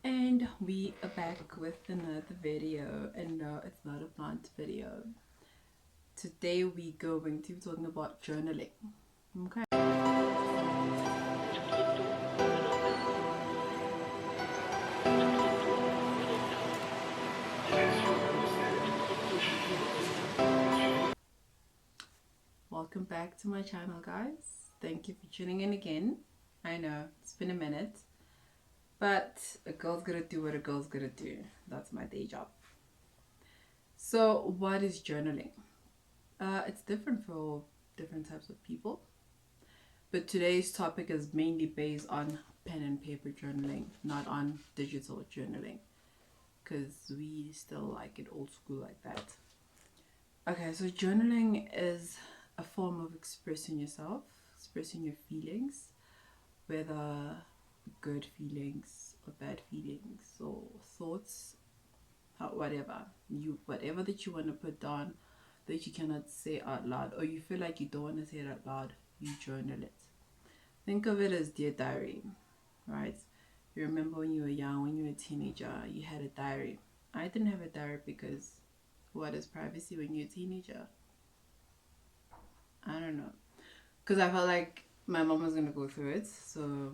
And we are back with another video, and no, it's not a plant video. Today we're going to be talking about journaling. Okay. Welcome back to my channel, guys. Thank you for tuning in again. I know it's been a minute, but a girl's gonna do what a girl's gonna do. That's my day job. So, what is journaling? It's different for different types of people, but today's topic is mainly based on pen and paper journaling, not on digital journaling, because we still like it old school like that. Okay, so journaling is a form of expressing yourself, expressing your feelings, whether good feelings or bad feelings or thoughts, whatever that you want to put down that you cannot say out loud, or you feel like you don't want to say it out loud, you journal it. Think of it as dear diary, right? You remember when you were young, when you were a teenager, you had a diary. I didn't have a diary because what is privacy when you're a teenager? I don't know. Because I felt like my mom was going to go through it. So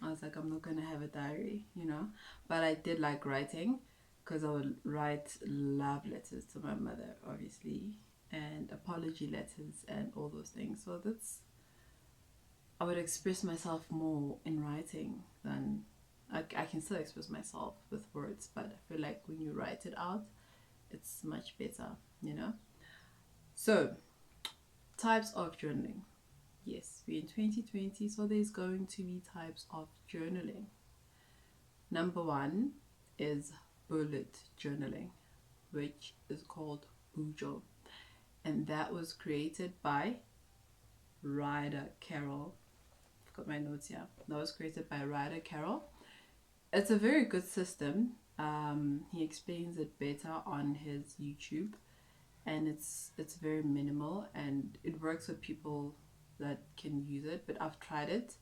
I was like, I'm not going to have a diary, you know? But I did like writing because I would write love letters to my mother, obviously, and apology letters and all those things. So I would express myself more in writing than I can still express myself with words, but I feel like when you write it out, it's much better, you know? So, types of journaling. Yes, we're in 2020, so there's going to be types of journaling. Number one is bullet journaling, which is called Bujo, and that was created by Ryder Carroll. I've got my notes here. That was created by Ryder Carroll. It's a very good system. He explains it better on his YouTube, and it's very minimal and it works with people that can use it. But I've tried it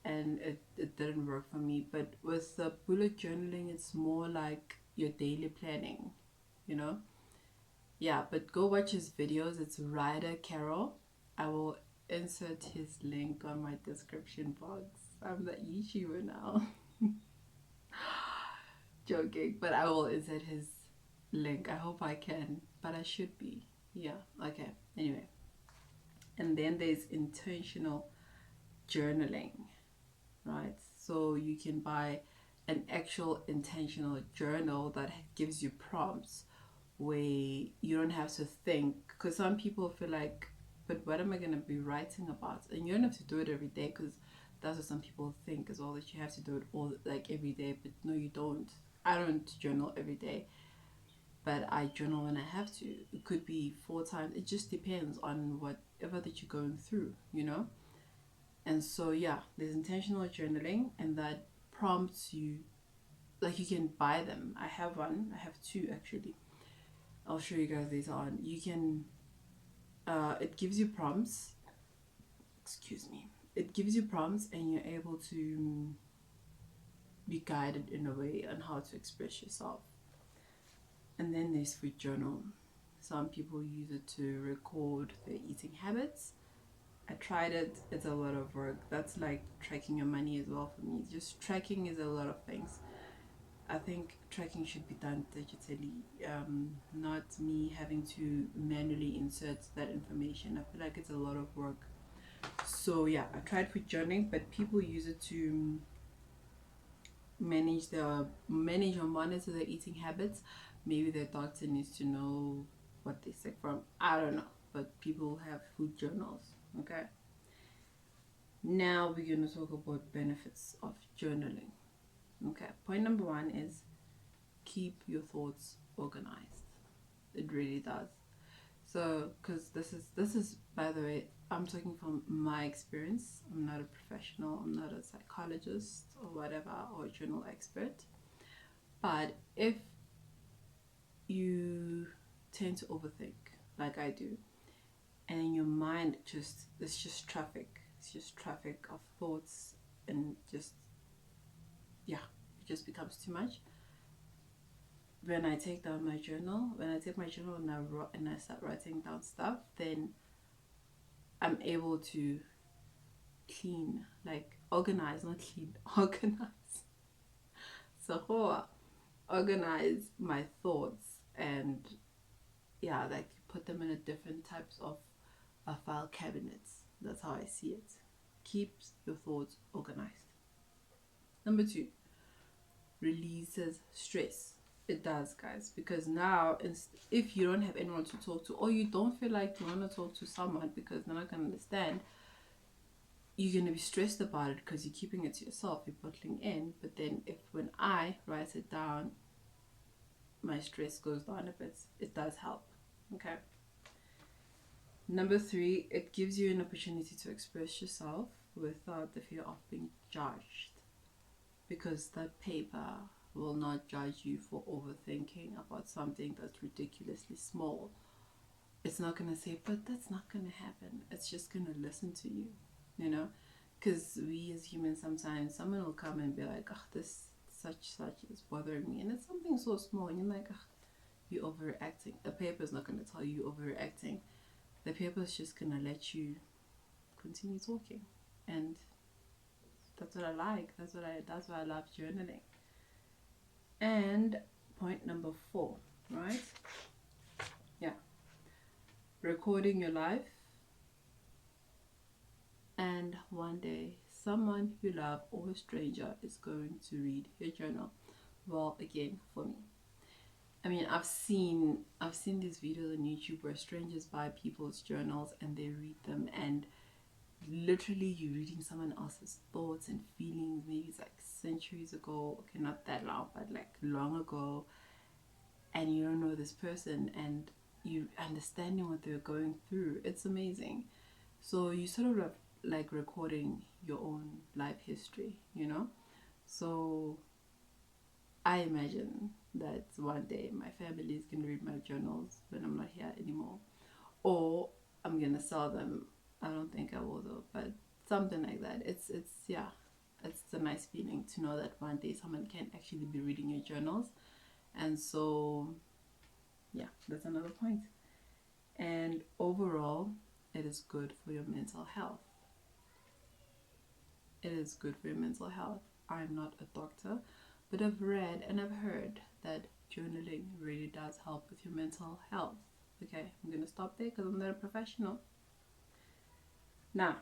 and it didn't work for me. But with the bullet journaling, it's more like your daily planning, you know. Yeah, but go watch his videos. It's Ryder Carroll. I will insert his link on my description box. I'm that YouTuber now. Joking, but I will insert his link. I hope I can, but I should be. Yeah, okay. Anyway, and then there's intentional journaling, right? So you can buy an actual intentional journal that gives you prompts where you don't have to think, because some people feel like, but what am I going to be writing about? And you don't have to do it every day, because that's what some people think as well, that you have to do it all like every day. But no, you don't. I don't journal every day, but I journal when I have to. It could be 4 times. It just depends on whatever that you're going through, you know. And so yeah, there's intentional journaling, and that prompts you. Like, you can buy them. I have one. I have two actually. I'll show you guys later on. You can. It gives you prompts. Excuse me. It gives you prompts, and you're able to be guided in a way on how to express yourself. And then there's food journal. Some people use it to record their eating habits. I tried it. It's a lot of work. That's like tracking your money as well for me. Just tracking is a lot of things. I think tracking should be done digitally, not me having to manually insert that information. I feel like it's a lot of work. So yeah, I tried food journaling, but people use it to manage or monitor their eating habits. Maybe their doctor needs to know what they're sick from. I don't know, but people have food journals. Okay. Now we're gonna talk about benefits of journaling. Okay. Point number one is keep your thoughts organized. It really does. So, because this is by the way, I'm talking from my experience. I'm not a professional. I'm not a psychologist or whatever, or a journal expert. But if you tend to overthink, like I do, and in your mind it's just traffic. It's just traffic of thoughts, and just, yeah, it just becomes too much. When I take down my journal, when I take my journal and I start writing down stuff, then I'm able to clean, like organize, not clean, organize. So organize my thoughts, and yeah, like put them in a different types of file cabinets. That's how I see it. Keeps your thoughts organized. Number 2, releases stress. It does, guys, because now if you don't have anyone to talk to, or you don't feel like you want to talk to someone because they're not going to understand, you're going to be stressed about it because you're keeping it to yourself, you're bottling in. But then when I write it down, my stress goes down a bit. It does help. Okay. Number 3, it gives you an opportunity to express yourself without the fear of being judged, because that paper will not judge you for overthinking about something that's ridiculously small. It's not going to say, but that's not going to happen. It's just going to listen to you, you know, because we as humans, sometimes someone will come and be like, oh, this such is bothering me, and it's something so small, and you're like, oh, you're overreacting. The paper is not going to tell you you're overreacting. The paper is just going to let you continue talking. And that's what I like. That's why I love journaling. And point number 4, right? Yeah. Recording your life. And one day, someone you love or a stranger is going to read your journal. Well, again, for me, I mean, I've seen these videos on YouTube where strangers buy people's journals and they read them, and literally you're reading someone else's thoughts and feelings. Maybe it's like centuries ago, okay, not that long, but like long ago, and you don't know this person and you understanding what they're going through. It's amazing. So you sort of like recording your own life history, you know. So I imagine that one day my family is going to read my journals when I'm not here anymore, or I'm going to sell them. I don't think I will though, but something like that. It's a nice feeling to know that one day someone can actually be reading your journals. And so yeah, that's another point. And overall, it is good for your mental health. It is good for your mental health. I'm not a doctor, but I've read and I've heard that journaling really does help with your mental health. Okay, I'm going to stop there because I'm not a professional. Now,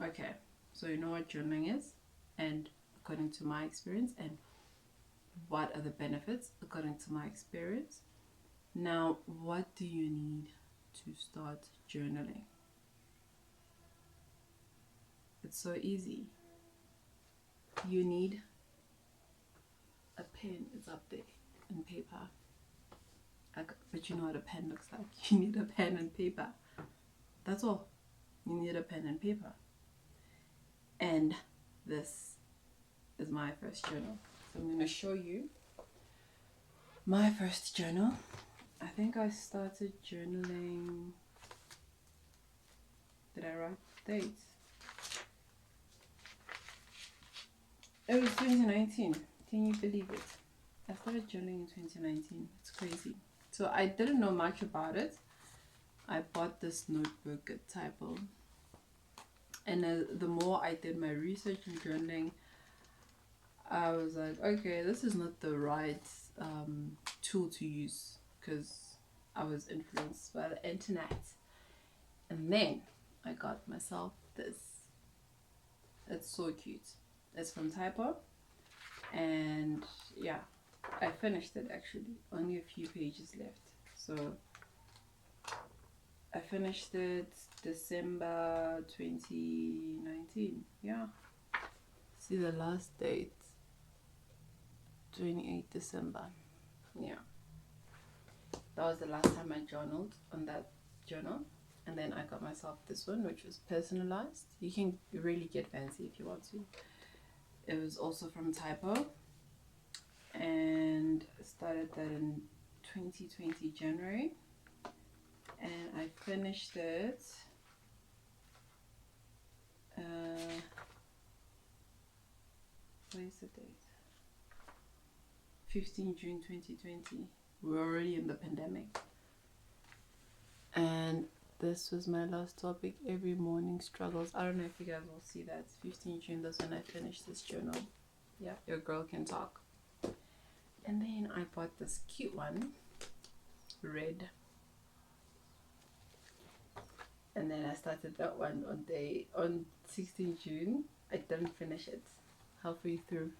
okay, so you know what journaling is, and according to my experience, and what are the benefits according to my experience. Now, what do you need to start journaling? It's so easy. You need a pen. It's up there, and paper. But you know what a pen looks like. You need a pen and paper. That's all. You need a pen and paper. And this is my first journal. So I'm going to show you my first journal. I think I started journaling. Did I write the dates? It was 2019. Can you believe it? I started journaling in 2019. It's crazy. So I didn't know much about it. I bought this notebook at Typo. And the more I did my research in journaling, I was like, okay, this is not the right tool to use, because I was influenced by the internet. And then I got myself this. It's so cute. It's from Typo. And yeah, I finished it actually. Only a few pages left. So I finished it December 2019. Yeah. See the last date. 28 December. Yeah. That was the last time I journaled on that journal. And then I got myself this one, which was personalized. You can really get fancy if you want to. It was also from Typo. And I started that in 2020 January. And I finished it where's the date? 15 June 2020. We're already in the pandemic. And this was my last topic. Every morning struggles. I don't know if you guys will see that. 15 June, that's when I finished this journal. Yeah, your girl can talk. And then I bought this cute one, red. And then I started that one on 16 June. I didn't finish it. Halfway through,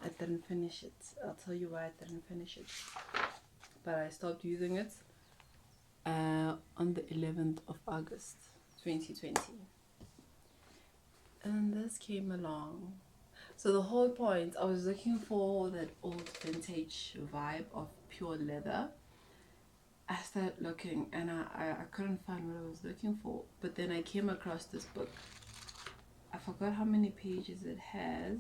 I didn't finish it. I'll tell you why I didn't finish it. But I stopped using it on the 11th of August 2020. And this came along. So the whole point, I was looking for that old vintage vibe of pure leather. I started looking and I couldn't find what I was looking for. But then I came across this book. I forgot how many pages it has.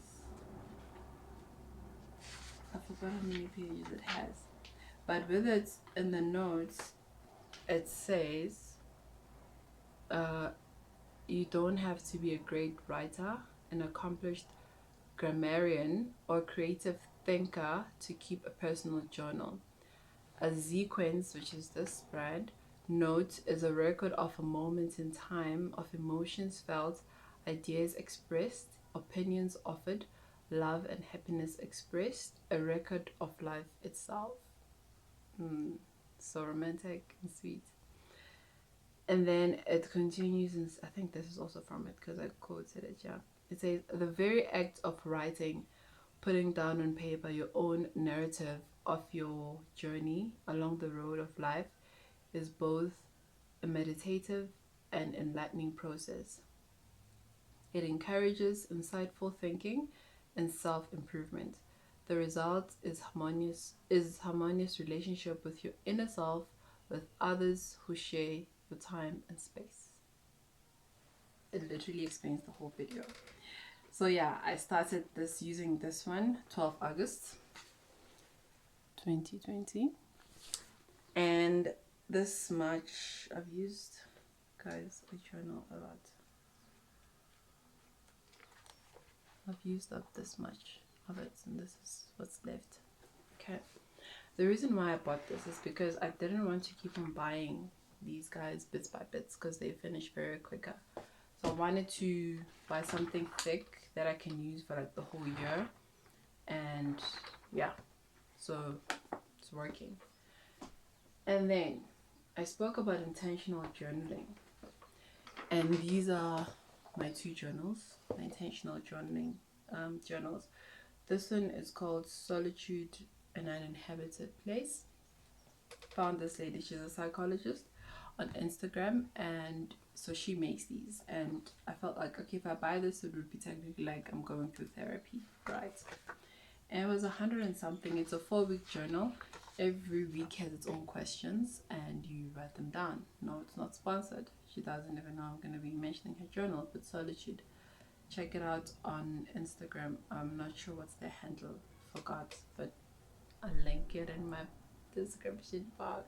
But with it in the notes, it says you don't have to be a great writer, an accomplished grammarian, or creative thinker to keep a personal journal. A sequence, which is this brand, note is a record of a moment in time of emotions felt, ideas expressed, opinions offered, love and happiness expressed, a record of life itself. So romantic and sweet. And then it continues, and I think this is also from it because I quoted it. Yeah, it says the very act of writing, putting down on paper your own narrative of your journey along the road of life, is both a meditative and enlightening process. It encourages insightful thinking and self-improvement. The result is harmonious relationship with your inner self, with others who share your time and space. It literally explains the whole video. So yeah, I started using this one 12 August 2020, and this much I've used, guys, I journal a lot. I've used up this much of it, and this is what's left. Okay, the reason why I bought this is because I didn't want to keep on buying these guys bits by bits because they finish very quicker. So I wanted to buy something thick that I can use for like the whole year, and yeah, so it's working. And then I spoke about intentional journaling, and these are my two journals, my intentional journaling journals. This one is called Solitude in an Uninhabited Place. Found this lady, she's a psychologist, on Instagram, and so she makes these, and I felt like, okay, if I buy this, it would be technically like I'm going through therapy, right? And it was 100 and something. It's a 4-week journal. Every week has its own questions and you write them down. No, it's not sponsored. She doesn't even know I'm going to be mentioning her journal, but Solitude. Check it out on Instagram. I'm not sure what's their handle, forgot, but I'll link it in my description box.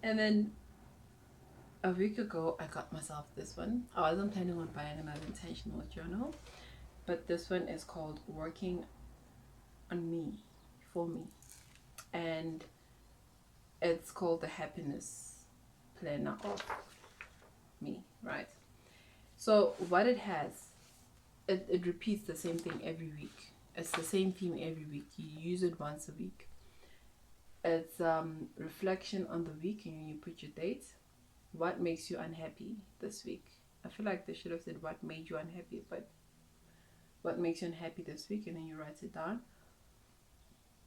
And then a week ago I got myself this one. I wasn't planning on buying another intentional journal, but this one is called Working on Me, for me, and it's called the Happiness Planner of Me, right? So what it has, it repeats the same thing every week. It's the same theme every week. You use it once a week. It's reflection on the week, and you put your date. What makes you unhappy this week? I feel like they should have said what made you unhappy, but what makes you unhappy this week, and then you write it down.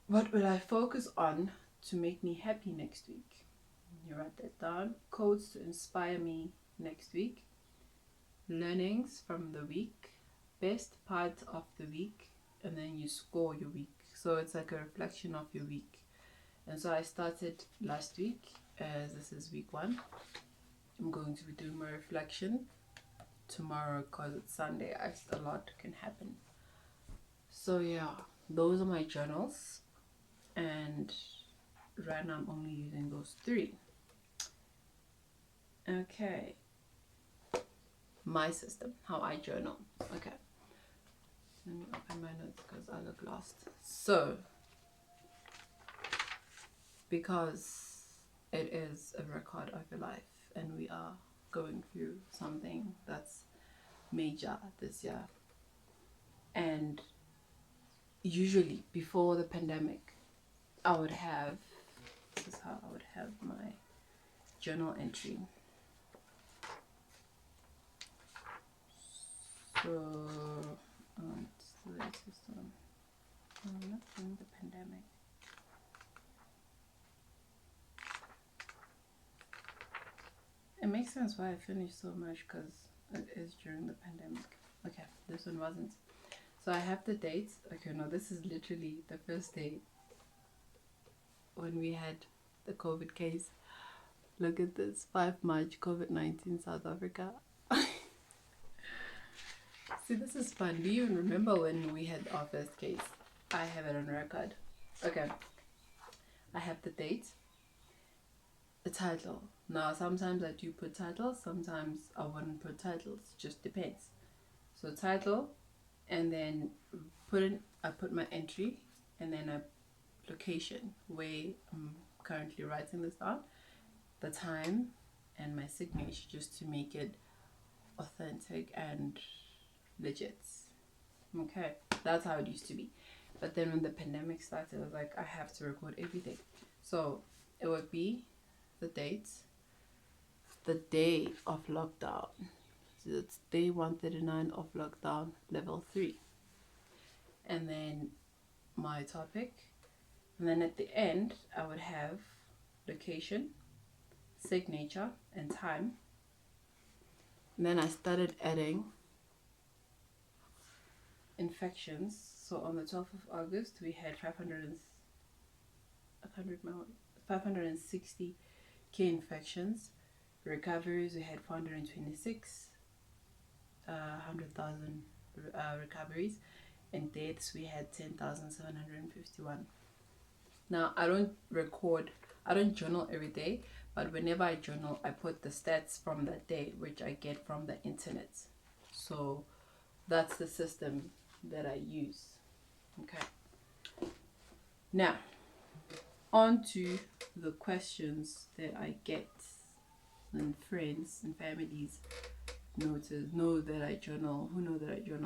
What will I focus on to make me happy next week? You write that down. Quotes to inspire me next week. Learnings from the week. Best part of the week. And then you score your week. So it's like a reflection of your week. And so I started last week, as this is week 1. I'm going to be doing my reflection tomorrow because it's Sunday. A lot can happen. So yeah, those are my journals, and right now I'm only using those 3. Okay, my system, how I journal. Okay, let me open my notes because I look lost. So, because it is a record of your life and we are going through something that's major this year, and usually before the pandemic I would have, this is how I would have my journal entry. So it's the latest one. Not during the pandemic. It makes sense why I finished so much, because it is during the pandemic. Okay, this one wasn't. So I have the dates. Okay, no, this is literally the first day when we had the COVID case. Look at this, 5 March, COVID-19, South Africa. See, this is fun. Do you even remember when we had our first case? I have it on record. Okay, I have the date, the title. Now, sometimes I do put titles, sometimes I wouldn't put titles, just depends. So title, and then I put my entry, and then a location where I'm currently writing this down, the time, and my signature, just to make it authentic and legit. Okay, that's how it used to be. But then when the pandemic started, I was like, I have to record everything. So it would be the dates, the day of lockdown. So it's day 139 of lockdown, level 3. And then my topic. And then at the end, I would have location, signature, and time. And then I started adding infections. So on the 12th of August, we had 560k infections. Recoveries, we had 426, 100,000 recoveries, and deaths, we had 10,751. Now, I don't journal every day, but whenever I journal, I put the stats from that day, which I get from the internet. So that's the system that I use. Okay. Now, on to the questions that I get, and friends and families know that I journal,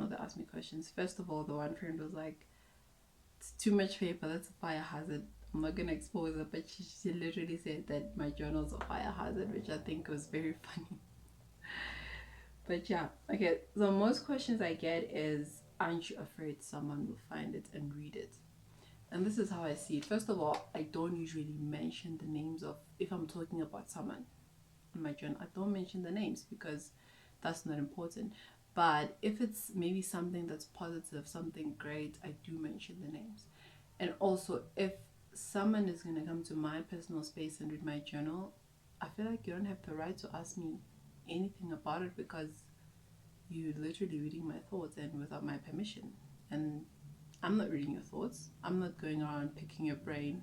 they ask me questions. First of all, the one friend was like, it's too much paper, that's a fire hazard. I'm not gonna expose it, but she literally said that my journal's a fire hazard, which I think was very funny. But yeah, okay, so most questions I get is, aren't you afraid someone will find it and read it? And this is how I see it. First of all, I don't usually mention the names of, if I'm talking about someone in my journal, I don't mention the names because that's not important. But if it's maybe something that's positive, something great, I do mention the names. And also, if someone is going to come to my personal space and read my journal, I feel like you don't have the right to ask me anything about it, because you're literally reading my thoughts and without my permission. And I'm not reading your thoughts. I'm not going around picking your brain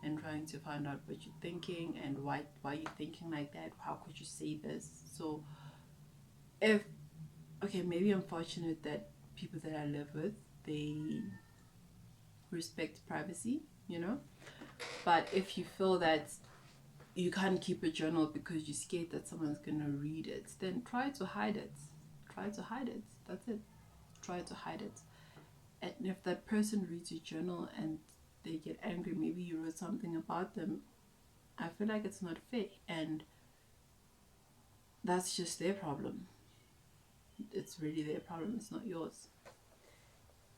and trying to find out what you're thinking and why you're thinking like that. How could you say this? So maybe I'm fortunate that people that I live with, they respect privacy, but if you feel that you can't keep a journal because you're scared that someone's gonna read it, then try to hide it. That's it. Try to hide it. And if that person reads your journal and they get angry, maybe you wrote something about them, I feel like it's not fair, and that's just their problem. It's really their problem, it's not yours.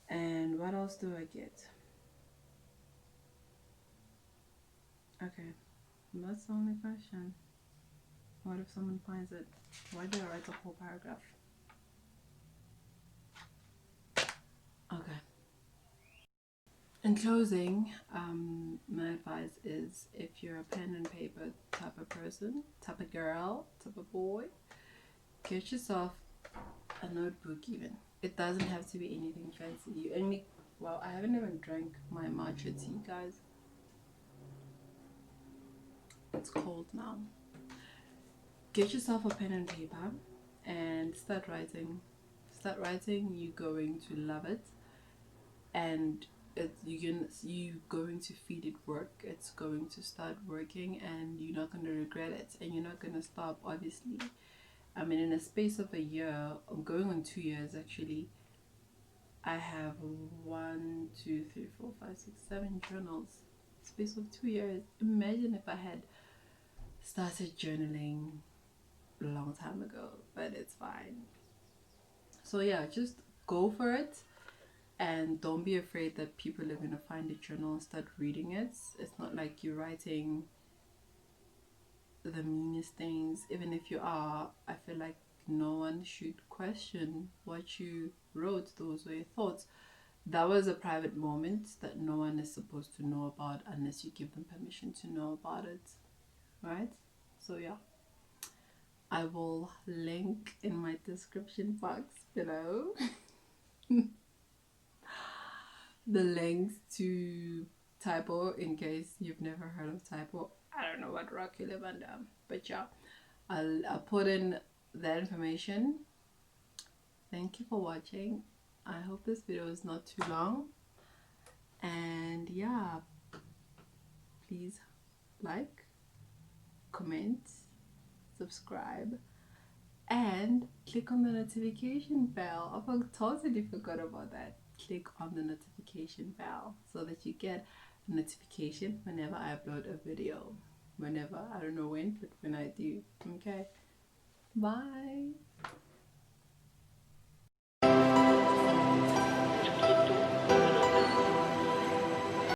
And what else do I get? Okay, that's the only question. What if someone finds it? Why did I write a whole paragraph? Okay. In closing, my advice is, if you're a pen and paper type of person, type of girl, type of boy, get yourself a notebook even. It doesn't have to be anything fancy. I haven't even drank my matcha tea, guys. It's cold now. Get yourself a pen and paper and start writing. You're going to love it. and you going to feel it work. It's going to start working, and you're not going to regret it, and you're not going to stop, obviously. I mean, in a space of a year, I'm going on 2 years actually, I have 1, 2, 3, 4, 5, 6, 7 journals. Space of 2 years. Imagine if I had started journaling a long time ago, but it's fine. So yeah, just go for it, and don't be afraid that people are gonna find the journal and start reading it. It's not like you're writing the meanest things. Even if you are, I feel like no one should question what you wrote. Those were your thoughts. That was a private moment that no one is supposed to know about unless you give them permission to know about it, right? So yeah, I will link in my description box below the links to Typo in case you've never heard of Typo. I don't know what rock you live under, but yeah, I'll put in that information. Thank you for watching. I hope this video is not too long, and yeah, please like, comment, subscribe, and click on the notification bell. I totally forgot about that. Click on the notification bell so that you get a notification whenever I upload a video. Whenever, I don't know when, but when I do. Okay, bye.